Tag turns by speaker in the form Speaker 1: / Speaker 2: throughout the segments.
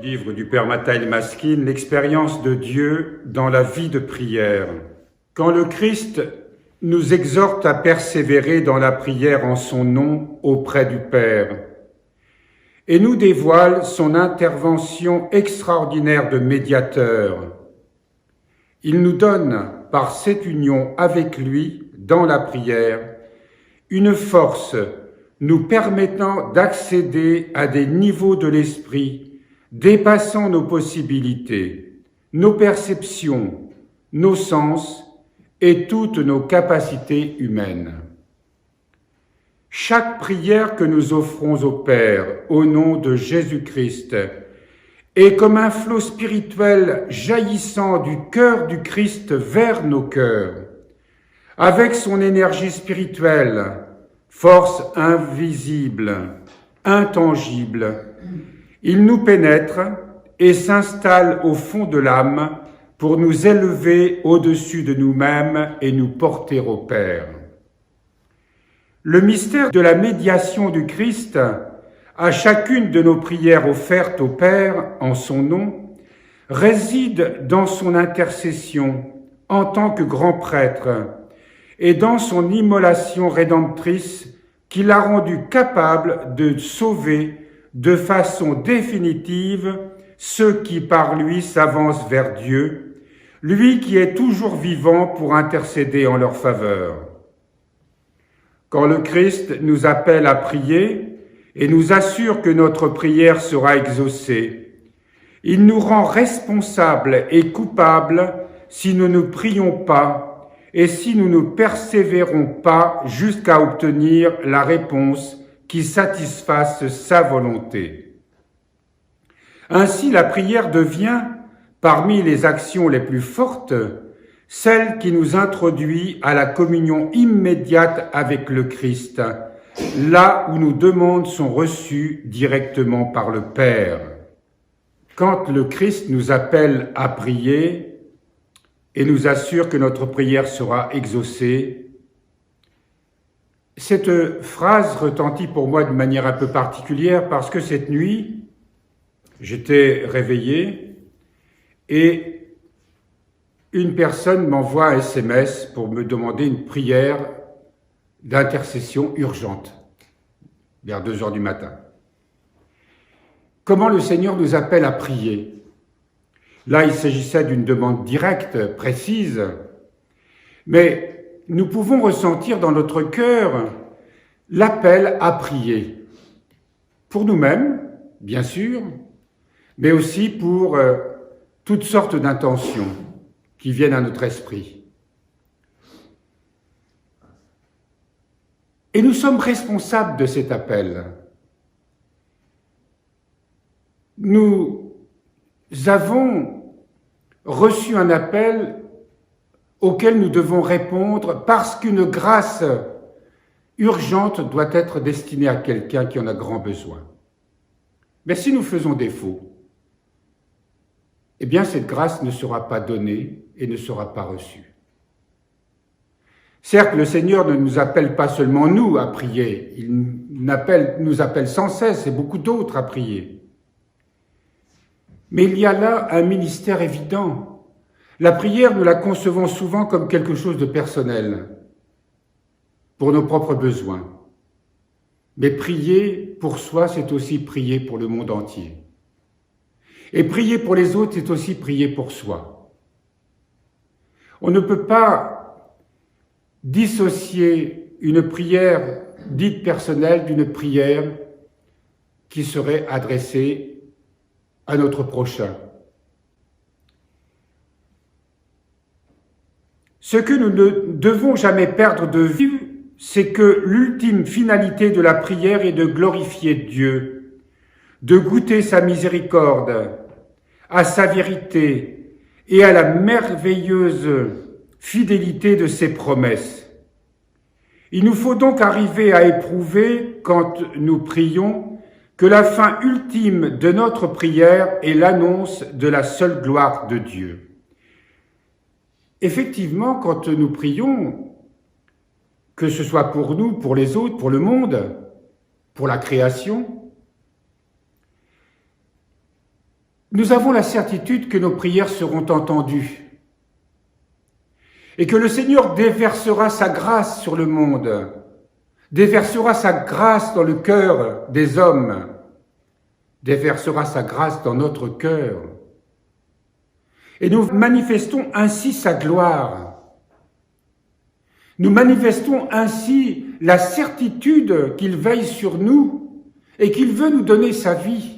Speaker 1: livre du Père Matthäus Maskin, l'expérience de Dieu dans la vie de prière. Quand le Christ nous exhorte à persévérer dans la prière en son nom auprès du Père et nous dévoile son intervention extraordinaire de médiateur, il nous donne, par cette union avec lui dans la prière, une force nous permettant d'accéder à des niveaux de l'esprit dépassant nos possibilités, nos perceptions, nos sens et toutes nos capacités humaines. Chaque prière que nous offrons au Père au nom de Jésus-Christ est comme un flot spirituel jaillissant du cœur du Christ vers nos cœurs, avec son énergie spirituelle, force invisible, intangible. Il nous pénètre et s'installe au fond de l'âme pour nous élever au-dessus de nous-mêmes et nous porter au Père. Le mystère de la médiation du Christ à chacune de nos prières offertes au Père en son nom réside dans son intercession en tant que grand prêtre et dans son immolation rédemptrice qui l'a rendu capable de sauver de façon définitive ceux qui par lui s'avancent vers Dieu, lui qui est toujours vivant pour intercéder en leur faveur. Quand le Christ nous appelle à prier et nous assure que notre prière sera exaucée, il nous rend responsables et coupables si nous ne prions pas et si nous ne persévérons pas jusqu'à obtenir la réponse qui satisfasse sa volonté. Ainsi, la prière devient, parmi les actions les plus fortes, celle qui nous introduit à la communion immédiate avec le Christ, là où nos demandes sont reçues directement par le Père. Quand le Christ nous appelle à prier et nous assure que notre prière sera exaucée, cette phrase retentit pour moi de manière un peu particulière parce que cette nuit, j'étais réveillé et une personne m'envoie un SMS pour me demander une prière d'intercession urgente, vers 2 heures du matin. Comment le Seigneur nous appelle à prier? Là, il s'agissait d'une demande directe, précise, mais nous pouvons ressentir dans notre cœur l'appel à prier, pour nous-mêmes, bien sûr, mais aussi pour toutes sortes d'intentions qui viennent à notre esprit. Et nous sommes responsables de cet appel. Nous avons reçu un appel auquel nous devons répondre parce qu'une grâce urgente doit être destinée à quelqu'un qui en a grand besoin. Mais si nous faisons défaut, eh bien cette grâce ne sera pas donnée et ne sera pas reçue. Certes, le Seigneur ne nous appelle pas seulement nous à prier, il nous appelle sans cesse et beaucoup d'autres à prier. Mais il y a là un ministère évident. La prière, nous la concevons souvent comme quelque chose de personnel, pour nos propres besoins. Mais prier pour soi, c'est aussi prier pour le monde entier. Et prier pour les autres, c'est aussi prier pour soi. On ne peut pas dissocier une prière dite personnelle d'une prière qui serait adressée à notre prochain. Ce que nous ne devons jamais perdre de vue, c'est que l'ultime finalité de la prière est de glorifier Dieu, de goûter sa miséricorde, à sa vérité et à la merveilleuse fidélité de ses promesses. Il nous faut donc arriver à éprouver, quand nous prions, que la fin ultime de notre prière est l'annonce de la seule gloire de Dieu. Effectivement, quand nous prions, que ce soit pour nous, pour les autres, pour le monde, pour la création, nous avons la certitude que nos prières seront entendues et que le Seigneur déversera sa grâce sur le monde, déversera sa grâce dans le cœur des hommes, déversera sa grâce dans notre cœur. Et nous manifestons ainsi sa gloire. Nous manifestons ainsi la certitude qu'il veille sur nous et qu'il veut nous donner sa vie.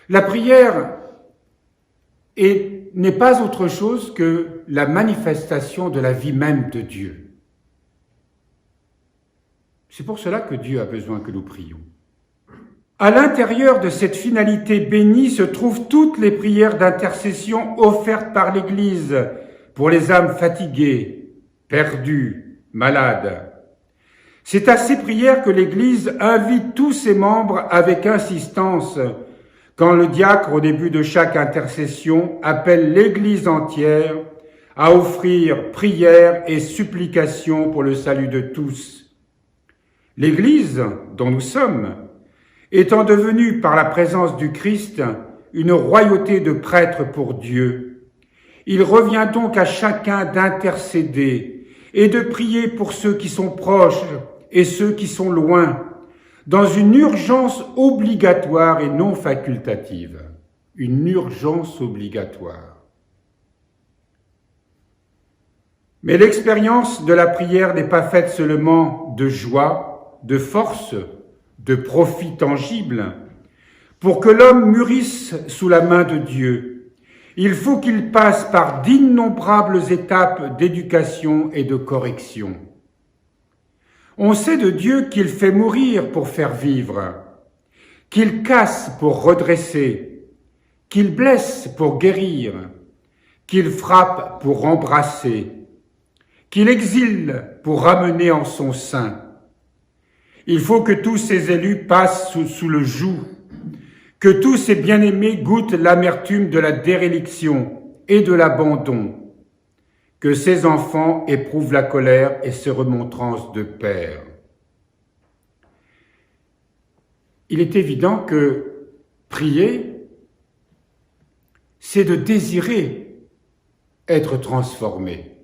Speaker 1: La prière n'est pas autre chose que la manifestation de la vie même de Dieu. C'est pour cela que Dieu a besoin que nous prions. À l'intérieur de cette finalité bénie se trouvent toutes les prières d'intercession offertes par l'Église pour les âmes fatiguées, perdues, malades. C'est à ces prières que l'Église invite tous ses membres avec insistance, quand le diacre, au début de chaque intercession, appelle l'Église entière à offrir prières et supplications pour le salut de tous. L'Église, dont nous sommes, étant devenue par la présence du Christ une royauté de prêtres pour Dieu, il revient donc à chacun d'intercéder et de prier pour ceux qui sont proches et ceux qui sont loin, dans une urgence obligatoire et non facultative. Une urgence obligatoire. Mais l'expérience de la prière n'est pas faite seulement de joie, de force, de profit tangible. Pour que l'homme mûrisse sous la main de Dieu, il faut qu'il passe par d'innombrables étapes d'éducation et de correction. On sait de Dieu qu'il fait mourir pour faire vivre, qu'il casse pour redresser, qu'il blesse pour guérir, qu'il frappe pour embrasser, qu'il exile pour ramener en son sein. Il faut que tous ces élus passent sous le joug, que tous ces bien-aimés goûtent l'amertume de la déréliction et de l'abandon, que ces enfants éprouvent la colère et ces remontrances de père. Il est évident que prier, c'est de désirer être transformé.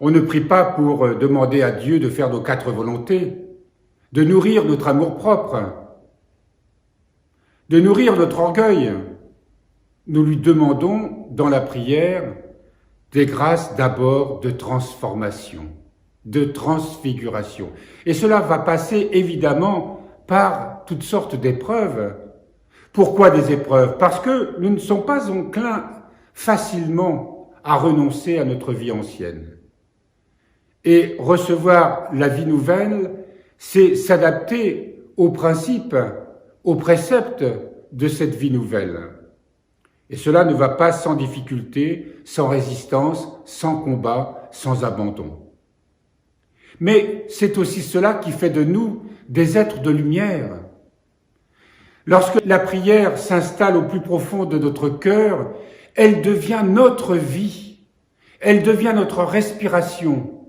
Speaker 1: On ne prie pas pour demander à Dieu de faire nos 4 volontés, de nourrir notre amour-propre, de nourrir notre orgueil. Nous lui demandons dans la prière des grâces d'abord de transformation, de transfiguration. Et cela va passer évidemment par toutes sortes d'épreuves. Pourquoi des épreuves? Parce que nous ne sommes pas enclins facilement à renoncer à notre vie ancienne. Et recevoir la vie nouvelle, c'est s'adapter aux principes, aux préceptes de cette vie nouvelle. Et cela ne va pas sans difficulté, sans résistance, sans combat, sans abandon. Mais c'est aussi cela qui fait de nous des êtres de lumière. Lorsque la prière s'installe au plus profond de notre cœur, elle devient notre vie, elle devient notre respiration,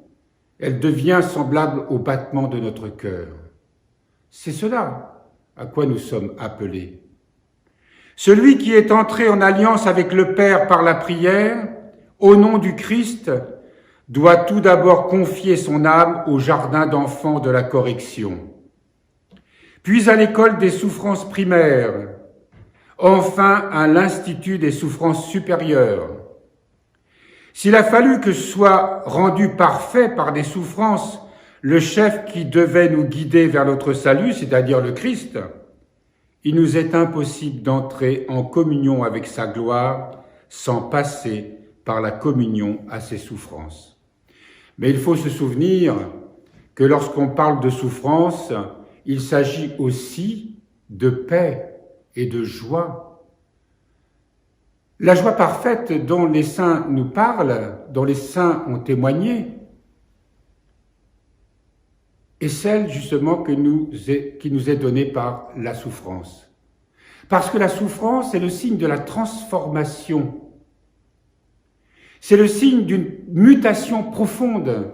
Speaker 1: elle devient semblable au battement de notre cœur. C'est cela à quoi nous sommes appelés. Celui qui est entré en alliance avec le Père par la prière, au nom du Christ, doit tout d'abord confier son âme au jardin d'enfants de la correction, puis à l'école des souffrances primaires, enfin à l'institut des souffrances supérieures. S'il a fallu que soit rendu parfait par des souffrances le chef qui devait nous guider vers notre salut, c'est-à-dire le Christ, il nous est impossible d'entrer en communion avec sa gloire sans passer par la communion à ses souffrances. Mais il faut se souvenir que lorsqu'on parle de souffrance, il s'agit aussi de paix et de joie. La joie parfaite dont les saints nous parlent, dont les saints ont témoigné, est celle justement qui nous est donnée par la souffrance. Parce que la souffrance est le signe de la transformation. C'est le signe d'une mutation profonde,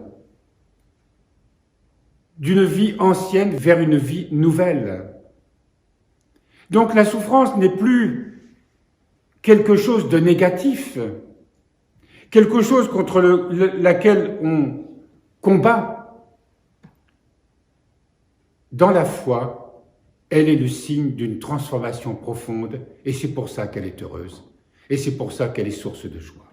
Speaker 1: d'une vie ancienne vers une vie nouvelle. Donc la souffrance n'est plus quelque chose de négatif, quelque chose contre laquelle on combat. Dans la foi, elle est le signe d'une transformation profonde et c'est pour ça qu'elle est heureuse et c'est pour ça qu'elle est source de joie.